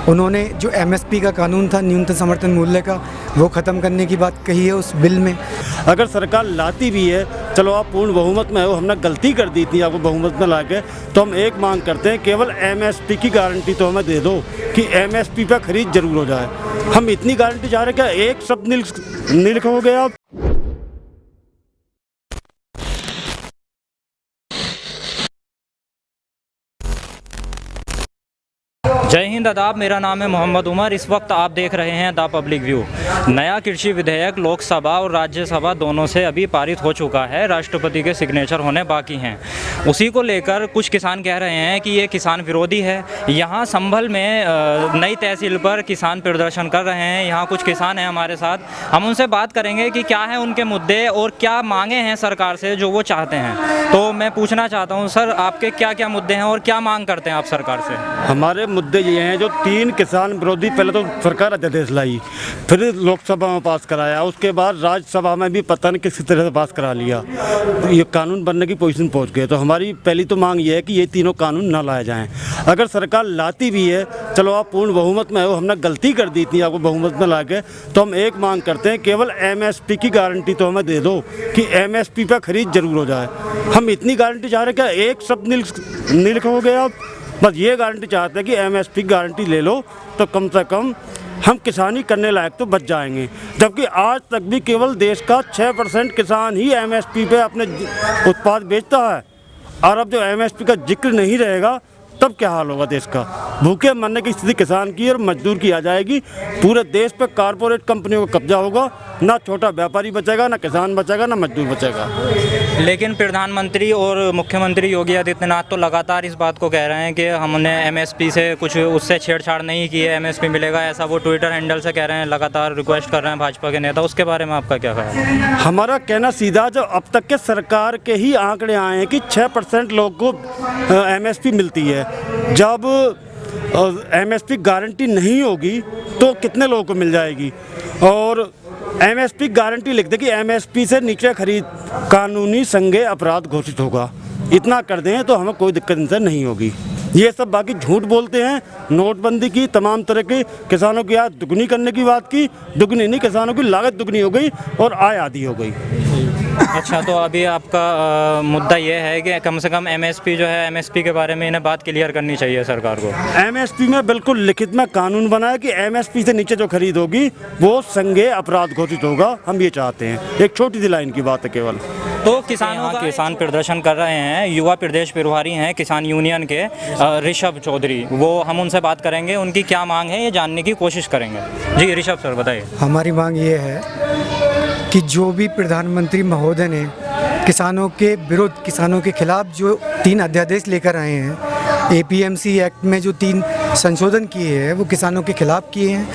उन्होंने जो एमएसपी का कानून था, न्यूनतम समर्थन मूल्य का, वो ख़त्म करने की बात कही है उस बिल में। अगर सरकार लाती भी है, चलो आप पूर्ण बहुमत में हो, हमने गलती कर दी थी आपको बहुमत में लाके, तो हम एक मांग करते हैं, केवल एमएसपी की गारंटी तो हमें दे दो कि एमएसपी पे खरीद जरूर हो जाए। हम इतनी गारंटी चाह रहे हैं कि एक शब्द नहीं लिखोगे आप। जय हिंद आदाब, मेरा नाम है मोहम्मद उमर। इस वक्त आप देख रहे हैं द पब्लिक व्यू। नया कृषि विधेयक लोकसभा और राज्यसभा दोनों से अभी पारित हो चुका है, राष्ट्रपति के सिग्नेचर होने बाकी हैं। उसी को लेकर कुछ किसान कह रहे हैं कि ये किसान विरोधी है। यहाँ संभल में नई तहसील पर किसान प्रदर्शन कर रहे हैं। यहाँ कुछ किसान हैं हमारे साथ, हम उनसे बात करेंगे कि क्या है उनके मुद्दे और क्या मांगे हैं सरकार से जो वो चाहते हैं। तो मैं पूछना चाहता हूँ सर, आपके क्या क्या मुद्दे हैं और क्या मांग करते हैं आप सरकार से? हमारे मुद्दे ये हैं, जो 3 किसान विरोधी, पहले तो सरकार अध्यादेश लाई, फिर लोकसभा में पास कराया, उसके बाद राज्यसभा में भी पता नहीं किस तरह से पास करा लिया, ये कानून बनने की पोजीशन पहुंच गए। तो हमारी पहली तो मांग ये है कि ये तीनों कानून ना लाए जाएं। अगर सरकार लाती भी है, चलो आप पूर्ण बहुमत में हो, हमने गलती कर दी थी आपको बहुमत में ला के, तो हम एक मांग करते हैं, केवल एमएसपी की गारंटी तो हमें दे दो कि एमएसपी पे खरीद जरूर हो जाए। हम इतनी गारंटी चाह रहे हैं कि एक शब्द नहीं लिखोगे आप, बस ये गारंटी चाहते हैं कि एमएसपी की गारंटी ले लो, तो कम से कम हम किसानी करने लायक तो बच जाएंगे। जबकि आज तक भी केवल देश का 6% किसान ही एमएसपी पे अपने उत्पाद बेचता है, और अब जो एमएसपी का जिक्र नहीं रहेगा तब क्या हाल होगा देश का। भूखे मरने की स्थिति किसान की और मजदूर की आ जाएगी। पूरे देश पे कारपोरेट कंपनियों का कब्जा होगा, ना छोटा व्यापारी बचेगा, ना किसान बचेगा, ना मजदूर बचेगा। लेकिन प्रधानमंत्री और मुख्यमंत्री योगी आदित्यनाथ तो लगातार इस बात को कह रहे हैं कि हमने एमएसपी से कुछ उससे छेड़छाड़ नहीं की है, एमएसपी मिलेगा, ऐसा वो ट्विटर हैंडल से कह रहे हैं, लगातार रिक्वेस्ट कर रहे हैं भाजपा के नेता। उसके बारे में आपका क्या ख्याल है? हमारा कहना सीधा, जो अब तक के सरकार के ही आंकड़े आए हैं कि 6% लोगों को एमएसपी मिलती है। जब एमएसपी गारंटी नहीं होगी तो कितने लोगों को मिल जाएगी? और एमएसपी गारंटी लिख दे कि एमएसपी से नीचे खरीद कानूनी संज्ञेय अपराध घोषित होगा, इतना कर दें तो हमें कोई दिक्कत इनसे नहीं होगी। ये सब बाकी झूठ बोलते हैं। नोटबंदी की, तमाम तरह के किसानों की आय दुगनी करने की बात की, दुगनी नहीं, किसानों की लागत दुगनी हो गई और आय आधी हो गई। अच्छा, तो अभी आपका मुद्दा ये है कि कम से कम एमएसपी जो है, एमएसपी के बारे में इन्हें बात क्लियर करनी चाहिए सरकार को। एमएसपी में बिल्कुल लिखित में कानून बना है कि एमएसपी से नीचे जो खरीद होगी वो संज्ञेय अपराध घोषित होगा। हम ये चाहते हैं, एक छोटी सी लाइन की बात है केवल। तो किसान प्रदर्शन कर रहे हैं, युवा प्रदेश प्रभारी हैं किसान यूनियन के ऋषभ चौधरी, वो हम उनसे बात करेंगे, उनकी क्या मांग है ये जानने की कोशिश करेंगे। जी ऋषभ सर बताइए। हमारी मांग ये है कि जो भी प्रधानमंत्री महोदय ने किसानों के विरुद्ध, किसानों के खिलाफ जो 3 अध्यादेश लेकर आए हैं, एपीएमसी एक्ट में जो 3 संशोधन किए हैं, वो किसानों के खिलाफ किए हैं।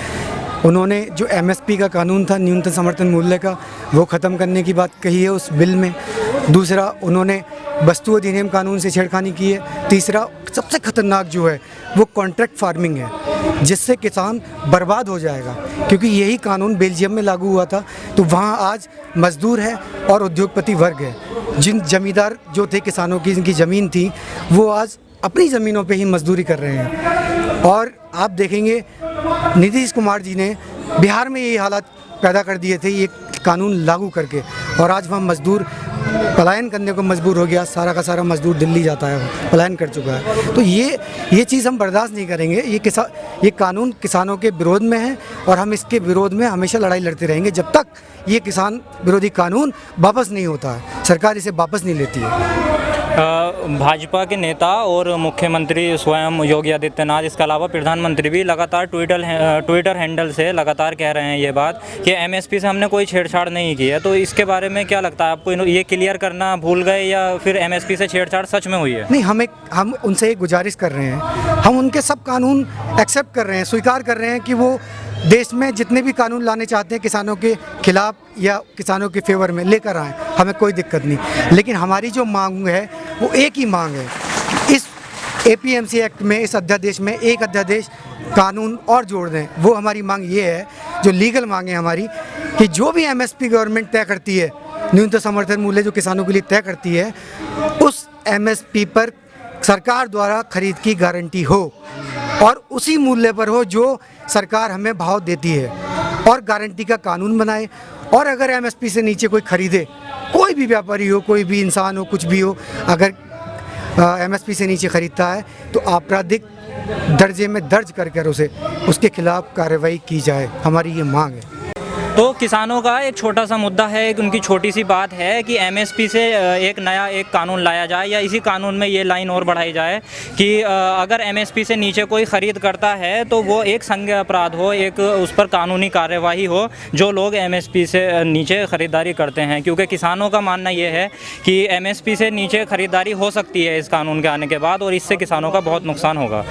उन्होंने जो एमएसपी का कानून था, न्यूनतम समर्थन मूल्य का, वो ख़त्म करने की बात कही है उस बिल में। दूसरा, उन्होंने वस्तु अधिनियम कानून से छेड़खानी की है। तीसरा, सबसे खतरनाक जो है वो कॉन्ट्रैक्ट फार्मिंग है, जिससे किसान बर्बाद हो जाएगा। क्योंकि यही कानून बेल्जियम में लागू हुआ था, तो वहाँ आज मजदूर है और उद्योगपति वर्ग है। जिन जमींदार जो थे किसानों की, जिनकी ज़मीन थी, वो आज अपनी ज़मीनों पे ही मजदूरी कर रहे हैं। और आप देखेंगे नीतीश कुमार जी ने बिहार में ये हालात पैदा कर दिए थे ये कानून लागू करके, और आज वहाँ मजदूर पलायन करने को मजबूर हो गया। सारा का सारा मजदूर दिल्ली जाता है, पलायन कर चुका है। तो ये चीज़ हम बर्दाश्त नहीं करेंगे। ये कानून किसानों के विरोध में है और हम इसके विरोध में हमेशा लड़ाई लड़ते रहेंगे जब तक ये किसान विरोधी कानून वापस नहीं होता है, सरकार इसे वापस नहीं लेती है। भाजपा के नेता और मुख्यमंत्री स्वयं योगी आदित्यनाथ, इसके अलावा प्रधानमंत्री भी लगातार ट्विटर हैंडल से लगातार कह रहे हैं ये बात कि एमएसपी से हमने कोई छेड़छाड़ नहीं की है। तो इसके बारे में क्या लगता है आपको, ये क्लियर करना भूल गए या फिर एमएसपी से छेड़छाड़ सच में हुई है? नहीं, हम उनसे एक गुजारिश कर रहे हैं, हम उनके सब कानून एक्सेप्ट कर रहे हैं, स्वीकार कर रहे हैं कि वो देश में जितने भी कानून लाने चाहते हैं किसानों के खिलाफ या किसानों के फेवर में लेकर आएँ, हमें कोई दिक्कत नहीं। लेकिन हमारी जो मांग है वो एक ही मांग है, इस एपीएमसी एक्ट में, इस अध्यादेश में एक अध्यादेश कानून और जोड़ दें। वो हमारी मांग ये है, जो लीगल मांग है हमारी, कि जो भी एमएसपी गवर्नमेंट तय करती है, न्यूनतम समर्थन मूल्य जो किसानों के लिए तय करती है, उस एमएसपी पर सरकार द्वारा खरीद की गारंटी हो। और उसी मूल्य पर हो जो सरकार हमें भाव देती है, और गारंटी का कानून बनाए। और अगर एमएसपी से नीचे कोई खरीदे, कोई भी व्यापारी हो, कोई भी इंसान हो, कुछ भी हो, अगर एमएसपी से नीचे खरीदता है तो आपराधिक दर्जे में दर्ज कर उसे उसके खिलाफ कार्रवाई की जाए, हमारी ये मांग है। तो किसानों का एक छोटा सा मुद्दा है, एक उनकी छोटी सी बात है कि एमएसपी से एक नया एक कानून लाया जाए, या इसी कानून में ये लाइन और बढ़ाई जाए कि अगर एमएसपी से नीचे कोई ख़रीद करता है तो वो एक संज्ञेय अपराध हो, एक उस पर कानूनी कार्यवाही हो जो लोग एमएसपी से नीचे ख़रीदारी करते हैं। क्योंकि किसानों का मानना ये है कि एमएसपी से नीचे ख़रीदारी हो सकती है इस कानून के आने के बाद, और इससे किसानों का बहुत नुकसान होगा।